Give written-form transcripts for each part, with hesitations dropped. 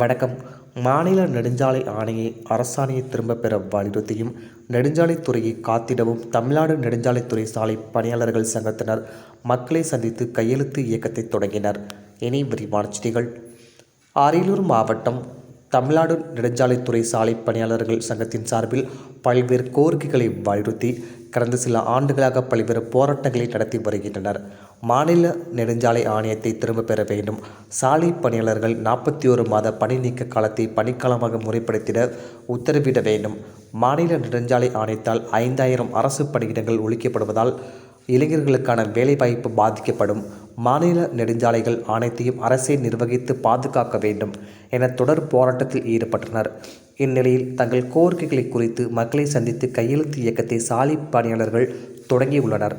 வணக்கம். மாநில நெடுஞ்சாலை ஆணையை அரசாணையை திரும்பப் பெற வலியுறுத்தியும், நெடுஞ்சாலைத்துறையை காத்திடவும் தமிழ்நாடு நெடுஞ்சாலைத்துறை சாலை பணியாளர்கள் சங்கத்தினர் மக்களை சந்தித்து கையெழுத்து இயக்கத்தை தொடங்கினர். இனி விரிவான செய்திகள். அரியலூர் மாவட்டம் தமிழ்நாடு நெடுஞ்சாலைத்துறை சாலை பணியாளர்கள் சங்கத்தின் சார்பில் பல்வேறு கோரிக்கைகளை வலியுறுத்தி கடந்த சில ஆண்டுகளாக பல்வேறு போராட்டங்களை நடத்தி வருகின்றனர். மாநில நெடுஞ்சாலை ஆணையத்தை திரும்பப் பெற வேண்டும். சாலை பணியாளர்கள் 41 மாத பணி நீக்க காலத்தை பணிக்காலமாக முறைப்படுத்திட உத்தரவிட வேண்டும். மாநில நெடுஞ்சாலை ஆணையத்தால் 5000 அரசு பணியிடங்கள் ஒழிக்கப்படுவதால் இளைஞர்களுக்கான வேலைவாய்ப்பு பாதிக்கப்படும். மாநில நெடுஞ்சாலைகள் ஆணையத்தையும் அரசே நிர்வகித்து பாதுகாக்க வேண்டும் என தொடர் போராட்டத்தில் ஈடுபட்டனர். இந்நிலையில் தங்கள் கோரிக்கைகளை குறித்து மக்களை சந்தித்து கையெழுத்து இயக்கத்தை சாலை பணியாளர்கள் தொடங்கியுள்ளனர்.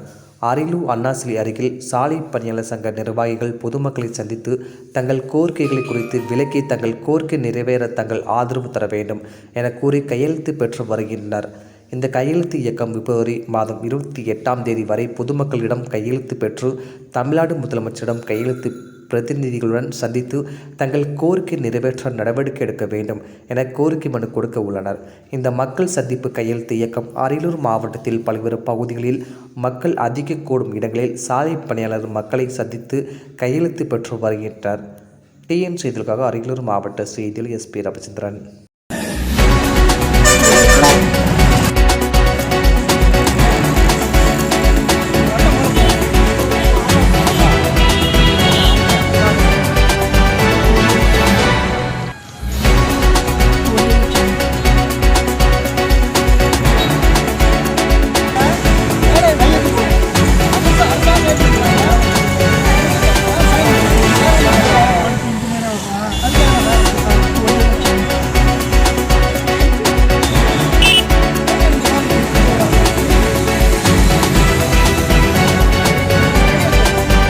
அரியலூர் அண்ணாசிலை அருகில் சாலை பணியாளர் சங்க நிர்வாகிகள் பொதுமக்களை சந்தித்து தங்கள் கோரிக்கைகளை குறித்து விளக்கி தங்கள் கோரிக்கை நிறைவேற தங்கள் ஆதரவு தர வேண்டும் என கூறி கையெழுத்து பெற்று வருகின்றனர். இந்த கையெழுத்து இயக்கம் பிப்ரவரி மாதம் 28ஆம் தேதி வரை பொதுமக்களிடம் கையெழுத்து பெற்று தமிழ்நாடு முதலமைச்சரிடம் கையெழுத்து பிரதிநிதிகளுடன் சந்தித்து தங்கள் கோரிக்கை நிறைவேற்ற நடவடிக்கை எடுக்க வேண்டும் என கோரிக்கை மனு கொடுக்க உள்ளனர். இந்த மக்கள் சந்திப்பு கையெழுத்து இயக்கம் அரியலூர் மாவட்டத்தில் பல்வேறு பகுதிகளில் மக்கள் அதிக கூடும் இடங்களில் சாலை பணியாளர் மக்களை சந்தித்து கையெழுத்து பெற்று வருகின்றனர். டிஎன் செய்திகளுக்காக அரியலூர் மாவட்ட செய்தியில் SP ரவிச்சந்திரன்.